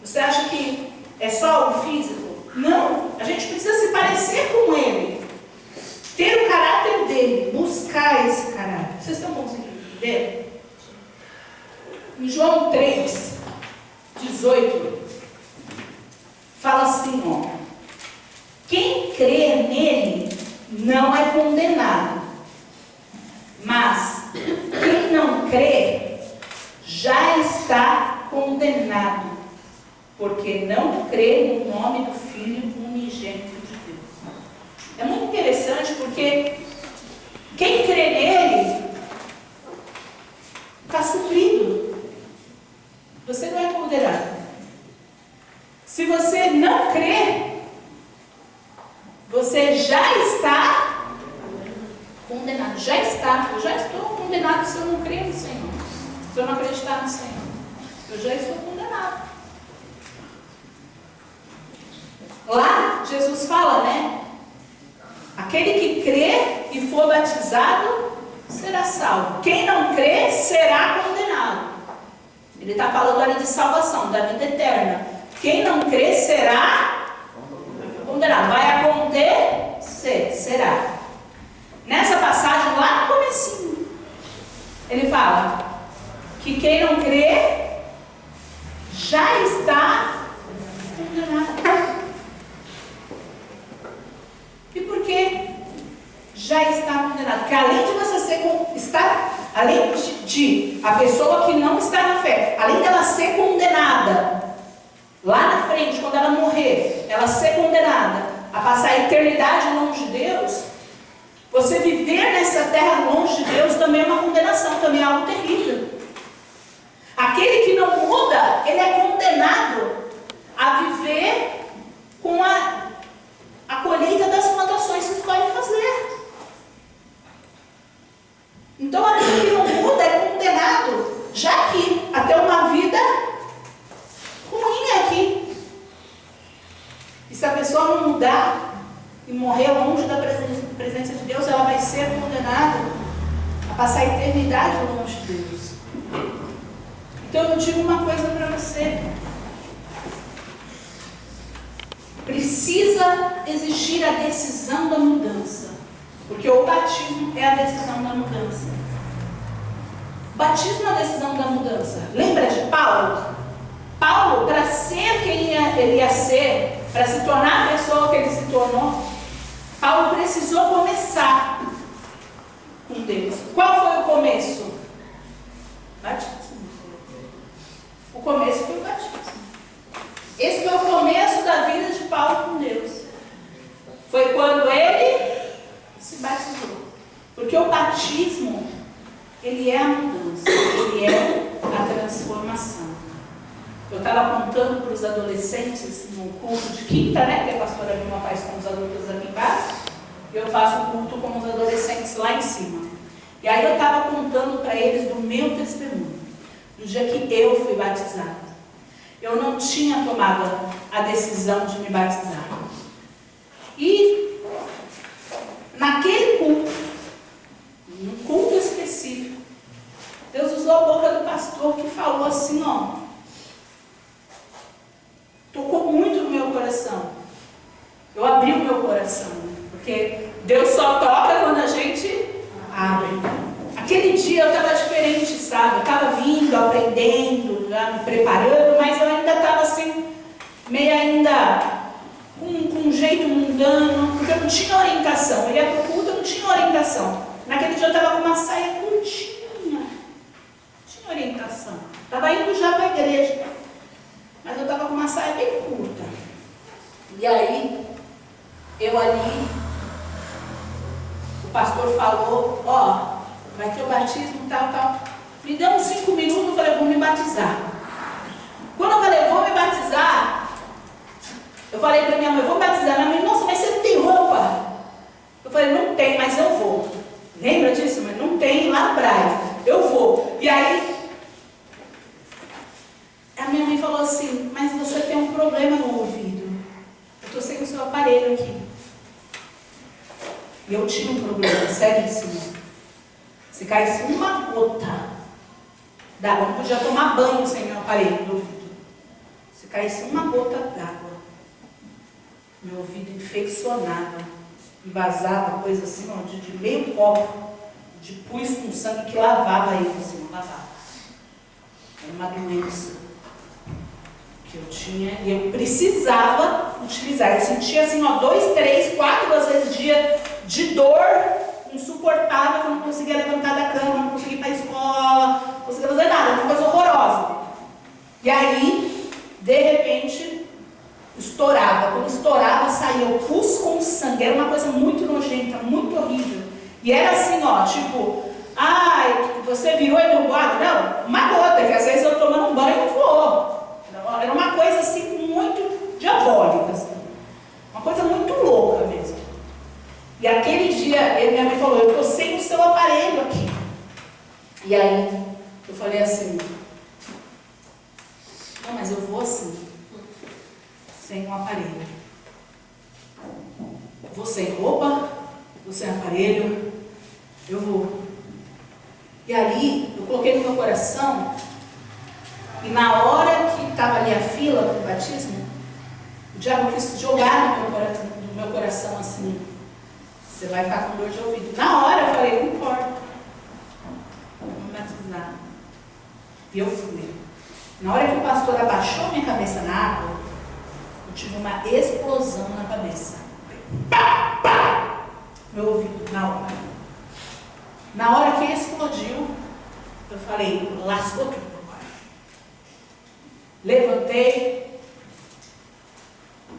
Você acha que é só o físico? Não. A gente precisa se parecer com ele. Ter o caráter dele. Buscar esse caráter. Vocês estão conseguindo entender? Em João 3, 18, fala assim, ó: quem crê nele não é condenado, mas quem não crê já está condenado, porque não crê no nome do Filho unigênito de Deus. É muito interessante porque quem crê nele está suprido. Você não é condenado. Se você não crê, você já está condenado. Já está. Eu já estou condenado se eu não crer no Senhor. Se eu não acreditar no Senhor. Eu já estou condenado. Lá, Jesus fala, né? Aquele que crê e for batizado será salvo. Quem não crê será condenado. Ele está falando ali de salvação, da vida eterna. Quem não crê será condenado. Vai acontecer, será. Nessa passagem, lá no comecinho, ele fala que quem não crê já está condenado. E por que já está condenado? Porque além de você além de a pessoa que não está na fé, além dela ser condenada, lá na frente, quando ela morrer, ela ser condenada a passar a eternidade longe de Deus, você viver nessa terra longe de Deus também é uma condenação, também é algo terrível. Aquele que não muda, ele é condenado a viver com a colheita das plantações que escolhe fazer. Então, aquele que não muda é condenado já aqui, a ter uma vida ruim aqui. E se a pessoa não mudar e morrer longe da presença de Deus, ela vai ser condenada a passar a eternidade longe de Deus. Então, eu digo uma coisa para você: precisa existir a decisão da mudança, porque o batismo é a decisão da mudança. O batismo é a decisão da mudança. Lembra de Paulo? Paulo, para ser quem ele ia ser, para se tornar a pessoa que ele se tornou, Paulo precisou começar com Deus. Qual foi o começo? Batismo. O começo foi o batismo. Esse foi o começo da vida de Paulo com Deus. Foi quando ele se batizou. Porque o batismo, ele é a mudança, ele é a transformação. Eu estava contando para os adolescentes no culto de quinta, né? Que a pastora Vilma faz com os adultos aqui embaixo. Eu faço o culto com os adolescentes lá em cima. E aí eu estava contando para eles do meu testemunho. Do dia que eu fui batizada. Eu não tinha tomado a decisão de me batizar. E naquele culto, num culto específico, Deus usou a boca do pastor que falou assim, ó, tocou muito no meu coração. Eu abri o meu coração, porque Deus só toca quando a gente abre. Aquele dia eu estava diferente, sabe? Eu estava vindo, aprendendo, já me preparando, mas eu ainda estava assim, meio ainda com um jeito mundano, porque eu não tinha orientação. Eu ia para o culto, eu não tinha orientação. Naquele dia eu estava com uma saia curtinha, não tinha orientação. Estava indo já para a igreja, mas eu estava com uma saia bem curta. E aí, eu ali, o pastor falou, ó, vai ter o batismo, tal. Me deu uns 5 minutos, eu falei, vou me batizar. Quando eu falei, vou me batizar, eu falei para minha mãe, vou batizar. Minha mãe, nossa, mas você roupa? Eu falei, não tem, mas eu vou. Lembra disso? Mas não tem lá no Braz. Eu vou. E aí, a minha mãe falou assim, mas você tem um problema no ouvido. Eu estou sem o seu aparelho aqui. E eu tinha um problema seríssimo. Se caísse uma gota d'água, eu não podia tomar banho sem meu aparelho no ouvido. Se caísse uma gota d'água, meu ouvido infeccionava e vazava coisa assim, ó, de meio copo de pus com sangue que lavava ele assim, lavava. Era uma doença que eu tinha e eu precisava utilizar. Eu sentia assim, ó, 2, 3, 4 às vezes dia de dor insuportável, que eu não conseguia levantar da cama, não conseguia ir para a escola, não conseguia fazer nada, uma coisa horrorosa. E aí, de repente, estourava. Quando estourava, saía o pus com sangue. Era uma coisa muito nojenta, muito horrível. E era assim, ó, tipo, você virou e derrubou água? Não, uma gota, que às vezes eu tomando um banho e não voou. Era uma coisa assim, muito diabólica, assim. Uma coisa muito louca mesmo. E aquele dia, minha mãe falou, eu estou sem o seu aparelho aqui. E aí, eu falei assim, não, mas eu vou assim, sem um aparelho. Vou sem roupa, vou sem aparelho, eu vou. E ali, eu coloquei no meu coração, e na hora que estava ali a fila para o batismo, o diabo quis jogar no meu coração assim, você vai ficar com dor de ouvido. Na hora eu falei, não importa, vamos batizar. E eu fui. Na hora que o pastor abaixou minha cabeça na água, eu tive uma explosão na cabeça. Pá, pá! Meu ouvido, na hora. Na hora que explodiu, eu falei, lascou tudo agora. Levantei,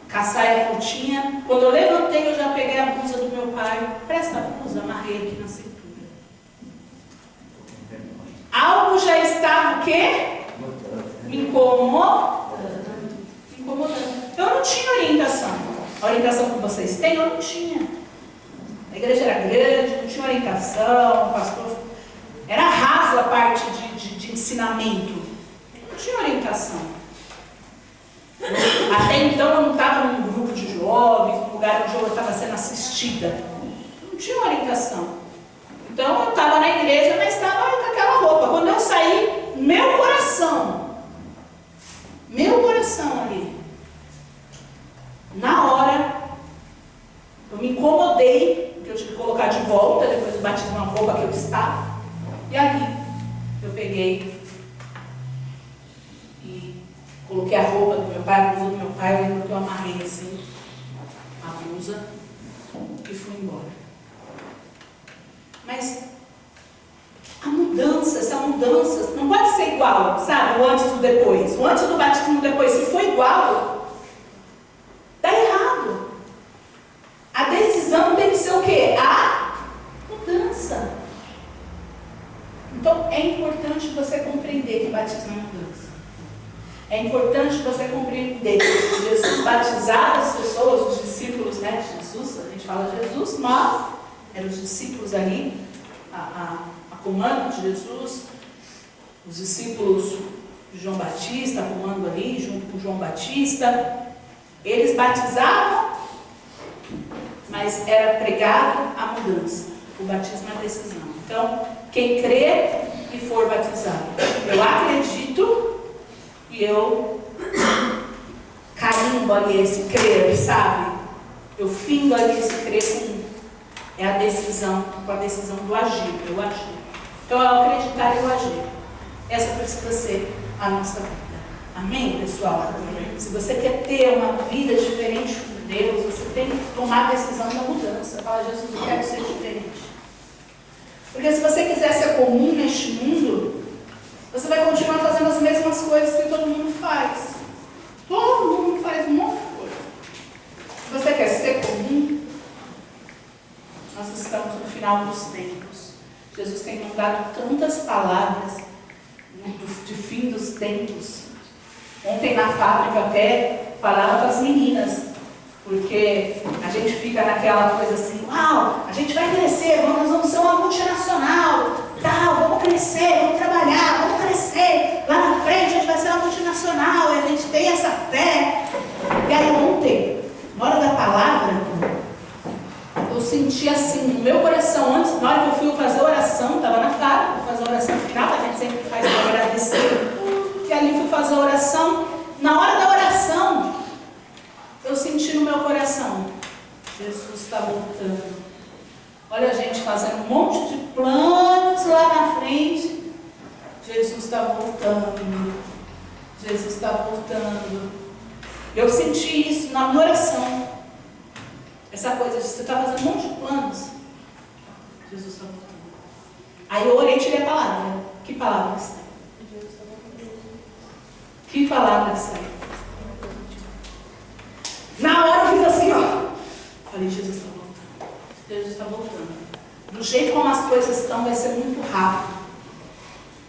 caçaia que eu tinha. Quando eu levantei, eu já peguei a blusa do meu pai. Presta a blusa, amarrei aqui na cintura. Algo já estava o quê? Me incomodando. Eu não tinha orientação. A orientação que vocês têm, eu não tinha. A igreja era grande, não tinha orientação, o pastor... Era raso a parte de ensinamento. Eu não tinha orientação. Até então eu não estava num grupo de jovens, num lugar onde eu estava sendo assistida. Eu não tinha orientação. Então eu estava na igreja, mas estava com aquela roupa. Quando eu saí, meu coração ali, na hora, eu me incomodei, porque eu tive que colocar de volta, depois do batismo, uma roupa que eu estava. E ali, eu peguei e coloquei a roupa do meu pai, a blusa do meu pai, eu lembro que eu amarrei assim, a blusa, e fui embora. Mas essa mudança, não pode ser igual, sabe? O antes e o depois. O antes do batismo e o depois, se for igual, dá errado. A decisão tem que ser o quê? A mudança. Então, é importante você compreender que batismo é mudança. É importante você compreender que Jesus batizava as pessoas, os discípulos, né, de Jesus, a gente fala Jesus, mas eram os discípulos ali, a comando de Jesus, os discípulos de João Batista, a comando ali, junto com João Batista, eles batizavam, mas era pregado a mudança. O batismo é a decisão. Então, quem crê e for batizado, eu acredito e eu carimbo ali esse crer, sabe? Eu findo ali esse crer com a decisão do agir, eu agir. Então, ao acreditar e eu agir. Essa precisa ser a nossa vida. Amém, pessoal? Se você quer ter uma vida diferente com Deus, você tem que tomar a decisão da mudança. Fala, Jesus, eu quero ser diferente. Porque se você quiser ser comum neste mundo, você vai continuar fazendo as mesmas coisas que todo mundo faz. Todo mundo faz um monte de coisa. Se você quer ser comum, nós estamos no final dos tempos. Jesus tem mandado tantas palavras de fim dos tempos. Ontem na fábrica até falava para as meninas. Porque a gente fica naquela coisa assim, uau, a gente vai crescer, nós vamos ser uma multinacional, tal, vamos crescer, vamos trabalhar, vamos crescer, lá na frente a gente vai ser uma multinacional, e a gente tem essa fé. E aí ontem, na hora da palavra, eu senti assim, no meu coração, antes, na hora que eu fui fazer a oração, estava na fábrica, vou fazer a oração final, a gente sempre faz para agradecer, e ali fui fazer a oração, na hora da oração, eu senti no meu coração, Jesus está voltando. Olha a gente fazendo um monte de planos lá na frente, Jesus está voltando, Jesus está voltando. Eu senti isso na minha oração, essa coisa de você está fazendo um monte de planos, Jesus está voltando. Aí eu orei e tirei a palavra. Que palavra sai? Que palavra sai? Na hora eu fiz assim, ó. Falei, Jesus está voltando. Jesus está voltando. Do jeito como as coisas estão, vai ser muito rápido.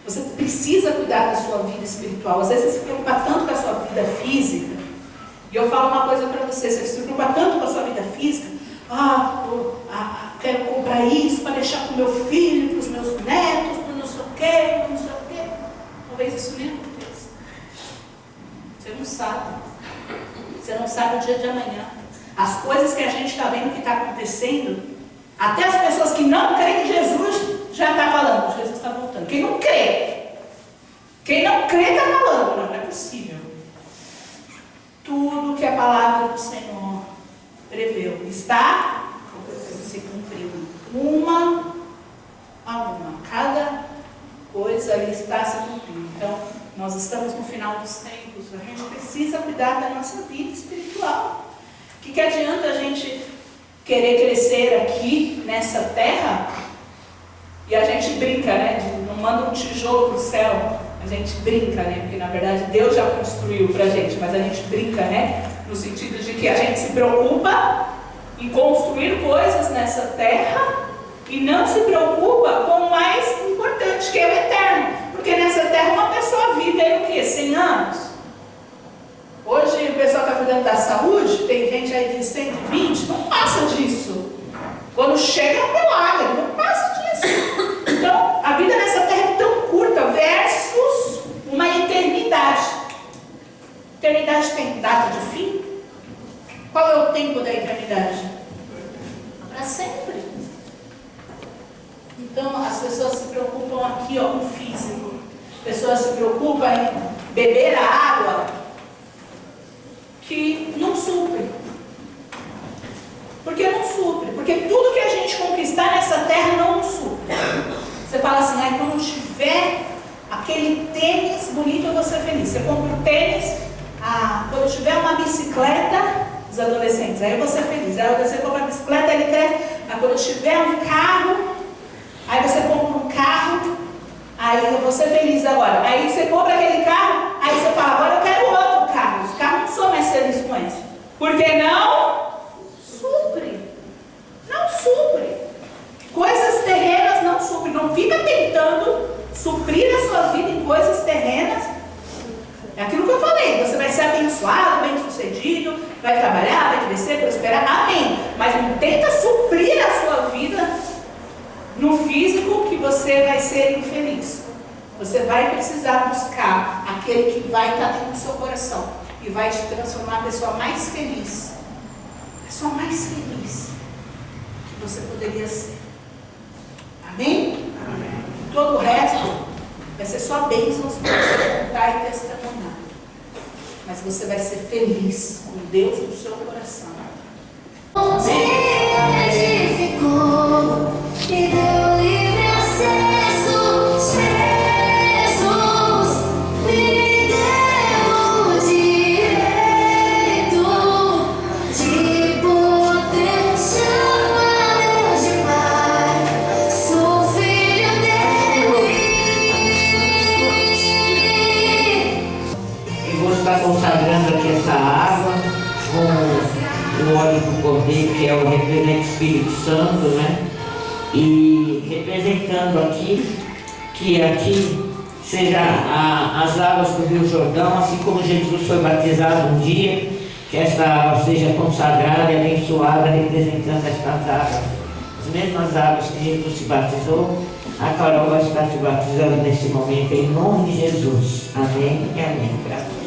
Você precisa cuidar da sua vida espiritual. Às vezes você se preocupa tanto com a sua vida física. E eu falo uma coisa para você. Você se preocupa tanto com a sua vida física. Quero comprar isso para deixar para o meu filho, para os meus netos, para não sei o quê, para não sei o quê. Talvez isso nem aconteça. Você não sabe. Você não sabe o dia de amanhã. As coisas que a gente está vendo que está acontecendo, até as pessoas que não creem em Jesus já estão falando, Jesus está voltando. Quem não crê está falando, não é possível. Tudo que a palavra do Senhor preveu está se cumprindo. Uma a uma. Cada coisa ali está se cumprindo. Então, nós estamos no final dos tempos. A gente precisa cuidar da nossa vida espiritual. O que adianta a gente querer crescer aqui nessa terra e a gente brinca, né? Não manda um tijolo para o céu. A gente brinca, né? Porque na verdade Deus já construiu para a gente, mas a gente brinca, né? No sentido de que a gente se preocupa em construir coisas nessa terra e não se preocupa com o mais importante, que é o eterno. Porque nessa terra uma pessoa vive aí o quê? 100 anos? Hoje o pessoal está cuidando da saúde, tem gente aí de 120, não passa disso. Quando chega é um milagre, não passa disso. Então, a vida nessa terra é tão curta versus uma eternidade. Eternidade tem data de fim? Qual é o tempo da eternidade? Para sempre. Então, as pessoas se preocupam aqui, ó, com o físico. As pessoas se preocupam em beber a água que não supre. Por que não supre? Porque tudo que a gente conquistar nessa terra não supre. Você fala assim, quando eu tiver aquele tênis bonito, eu vou ser feliz. Você compra o tênis, quando eu tiver uma bicicleta, os adolescentes, aí eu vou ser feliz. Aí você compra a bicicleta, ele cresce. Aí quando eu tiver um carro, aí você compra um carro, aí eu vou ser feliz agora. Aí você compra aquele carro, aí você fala, agora eu quero outro carro. Os carros não sou mais feliz com esse. Porque não supre. Não supre. Coisas terrenas não suprem. Não fica tentando suprir a sua vida em coisas terrenas. É aquilo que eu falei. Você vai ser abençoado, bem sucedido, vai trabalhar, vai crescer, prosperar. Amém. Mas não tenta suprir a sua vida no físico, que você vai ser infeliz. Você vai precisar buscar aquele que vai estar dentro do seu coração e vai te transformar a pessoa mais feliz. A pessoa mais feliz que você poderia ser. Amém? Amém. Todo o resto vai ser só bênçãos para você contar e testemunhar. Mas você vai ser feliz com Deus no seu coração. Me deu livre acesso, Jesus me deu o direito de poder chamar Deus de Pai, sou filho dele. E vou estar consagrando aqui essa água com o óleo do Cordeiro, que é o representante do Espírito Santo, né? E representando aqui, que aqui seja as águas do Rio Jordão, assim como Jesus foi batizado um dia, que essa água seja consagrada e abençoada, representando estas águas. As mesmas águas que Jesus se batizou, a Carol vai estar se batizando nesse momento, em nome de Jesus. Amém e amém. Graças a Deus.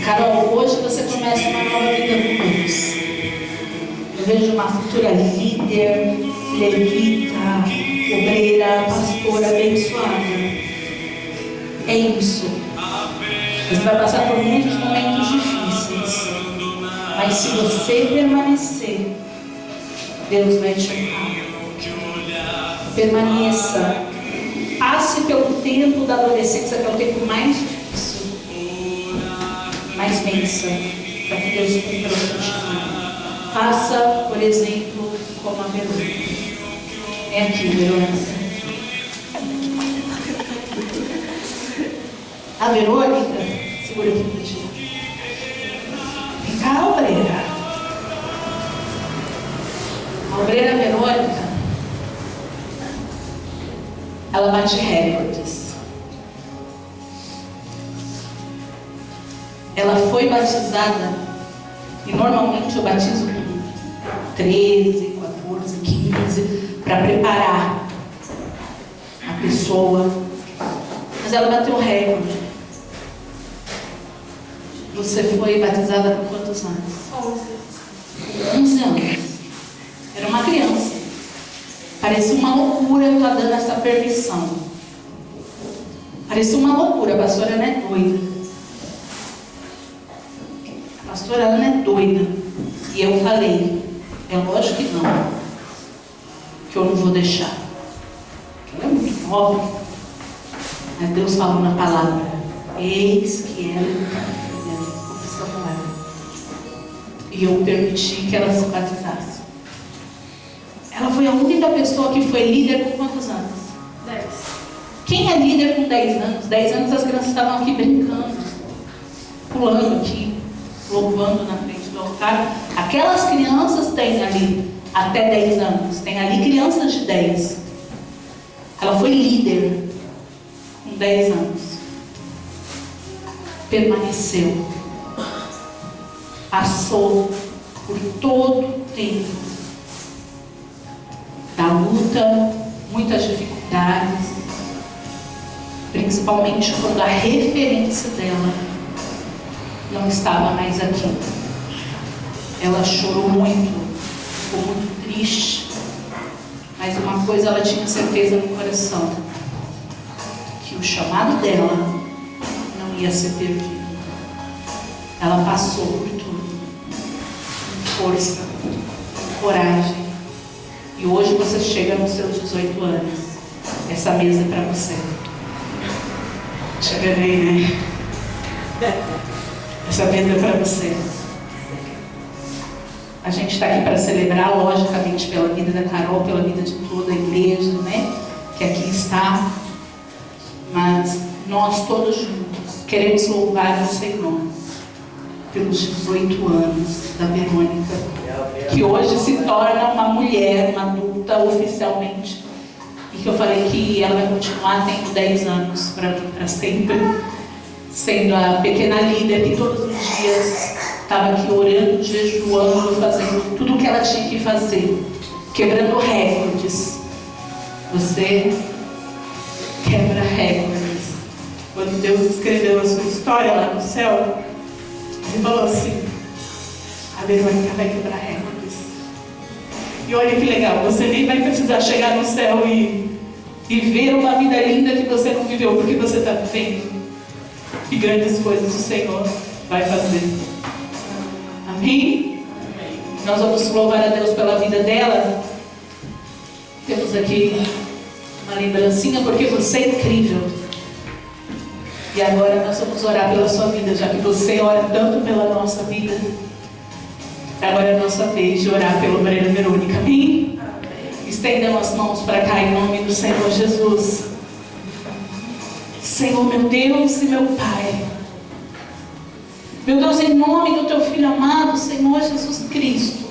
Carol, hoje você começa uma nova vida com Deus. Eu vejo uma futura líder, levita, obreira, pastora abençoada. É isso. Você vai passar por muitos momentos difíceis, mas se você permanecer, Deus vai te honrar. Permaneça. Passe pelo tempo da adolescência, que é o tempo mais difícil, mais pensa, para que Deus cumpra o seu chamado. Faça, por exemplo, como a Verônica. É aqui, Verônica. A Verônica, segura aqui para ti. Vem cá, obreira. A obreira Verônica, ela bate recordes. Ela foi batizada, e normalmente eu batizo com 13, 14, 15, para preparar a pessoa. Mas ela bateu recorde. Você foi batizada com quantos anos? 11 anos. Era uma criança. Parecia uma loucura eu estar dando essa permissão. Parecia uma loucura. A pastora Ana é doida. A pastora Ana é doida. E eu falei, é lógico que não. Que que eu não vou deixar. Ela é muito nova, mas Deus falou na palavra: eis que ela é opção ela. E eu permiti que ela se batizasse. Ela foi a única pessoa que foi líder por quantos anos? 10. Quem é líder com 10 anos? 10 anos as crianças estavam aqui brincando, pulando aqui, louvando na frente do altar. Aquelas crianças têm ali até 10 anos. Tem ali crianças de 10. Ela foi líder com 10 anos. Permaneceu. Passou por todo o tempo da luta, muitas dificuldades, principalmente quando a referência dela não estava mais aqui. Ela chorou muito, ficou muito triste, mas uma coisa ela tinha certeza no coração: que o chamado dela não ia ser perdido. Ela passou por tudo, com força, com coragem. E hoje você chega nos seus 18 anos. Essa mesa é para você. Chega bem, né? Essa mesa é para você. A gente está aqui para celebrar, logicamente, pela vida da Carol, pela vida de toda a igreja, né? Que aqui está. Mas nós todos juntos queremos louvar o Senhor pelos 18 anos da Verônica, que hoje se torna uma mulher, uma adulta oficialmente, e que eu falei que ela vai continuar tendo 10 anos para sempre, sendo a pequena líder que todos os dias estava aqui orando, jejuando, fazendo tudo o que ela tinha que fazer, quebrando recordes. Você quebra recordes. Quando Deus escreveu a sua história lá no céu, Ele falou assim: a Verônica vai quebrar recordes. E olha que legal, você nem vai precisar chegar no céu e ver uma vida linda que você não viveu, porque você está vivendo. E grandes coisas o Senhor vai fazer. Amém? Nós vamos louvar a Deus pela vida dela. Temos aqui uma lembrancinha, porque você é incrível. E agora nós vamos orar pela sua vida, já que você ora tanto pela nossa vida. Agora é a nossa vez de orar pelo Breno Verônica. Amém? Estendam as mãos para cá em nome do Senhor Jesus. Senhor, meu Deus e meu Pai. Meu Deus, em nome do Teu Filho amado, Senhor Jesus Cristo.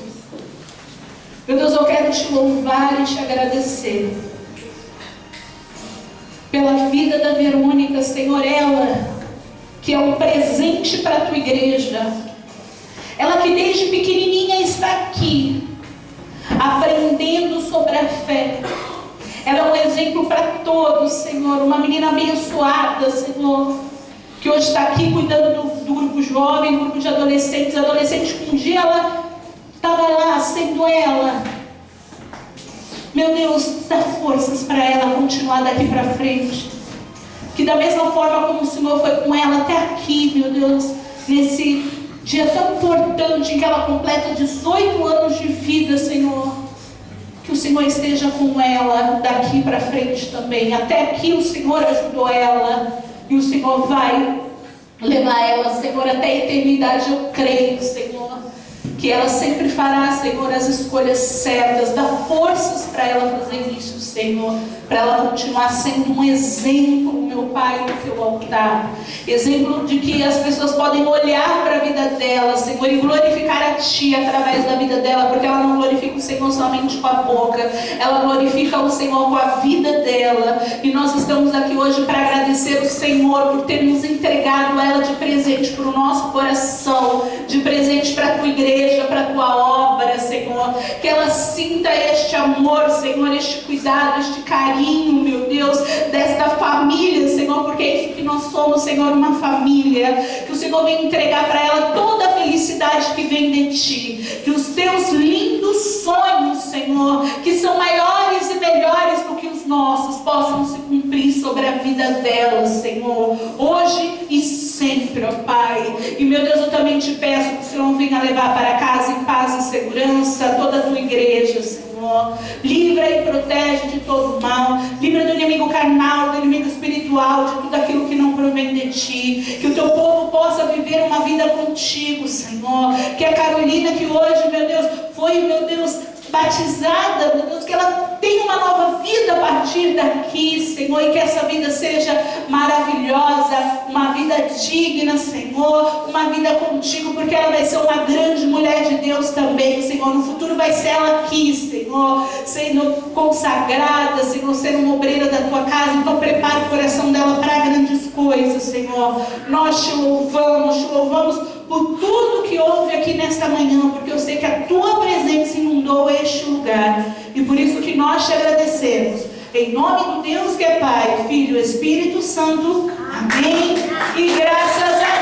Meu Deus, eu quero Te louvar e Te agradecer pela vida da Verônica, Senhor, ela que é um presente para a Tua igreja, ela que desde pequenininha está aqui, aprendendo sobre a fé. Ela é um exemplo para todos, Senhor, uma menina abençoada, Senhor, que hoje está aqui cuidando do grupo jovem, grupo de adolescentes, que um dia ela estava lá, sendo ela. Meu Deus, dá forças para ela continuar daqui para frente. Que da mesma forma como o Senhor foi com ela até aqui, meu Deus, nesse dia tão importante em que ela completa 18 anos de vida, Senhor, que o Senhor esteja com ela daqui para frente também. Até aqui o Senhor ajudou ela e o Senhor vai levar ela, Senhor, até a eternidade. Eu creio, Senhor, que ela sempre fará, Senhor, as escolhas certas. Dá forças para ela fazer isso, Senhor, para ela continuar sendo um exemplo, meu Pai, no Teu altar. Exemplo de que as pessoas podem olhar para a vida dela, Senhor, e glorificar a Ti através da vida dela, porque ela não glorifica o Senhor somente com a boca, ela glorifica o Senhor com a vida dela. E nós estamos aqui hoje para agradecer o Senhor por ter nos entregado ela de presente para o nosso coração, de presente para a Tua igreja, para a Tua obra, Senhor. Que ela sinta este amor, Senhor, este cuidado, este carinho, meu Deus, desta família, Senhor, porque é isso que nós somos, Senhor, uma família. Que o Senhor venha entregar para ela toda a felicidade que vem de Ti. Que os Teus lindos sonhos, Senhor, que são maiores e melhores do que os nossos, possam se cumprir sobre a vida dela, Senhor, hoje e sempre, ó Pai. E meu Deus, eu também Te peço que o Senhor venha levar para casa em paz e segurança. segurança, toda a tua igreja, Senhor. Livra e protege de todo mal. Livra do inimigo carnal, do inimigo espiritual, de tudo aquilo que não provém de ti. Que o teu povo possa viver uma vida contigo, Senhor. Que a Carolina que hoje, meu Deus, foi, meu Deus, batizada, meu Deus, que ela tenha uma nova vida a partir daqui, Senhor, e que essa vida seja maravilhosa, uma vida digna, Senhor, uma vida contigo, porque ela vai ser uma grande mulher de Deus também, Senhor. No futuro vai ser ela aqui, Senhor, sendo consagrada, Senhor, sendo uma obreira da tua casa. Então prepara o coração dela para grandes coisas, Senhor. Nós te louvamos por tudo que houve aqui nesta manhã, porque eu sei que a tua presença inundou este lugar, e por isso que nós te agradecemos, em nome do Deus que é Pai, Filho e Espírito Santo, amém, e graças a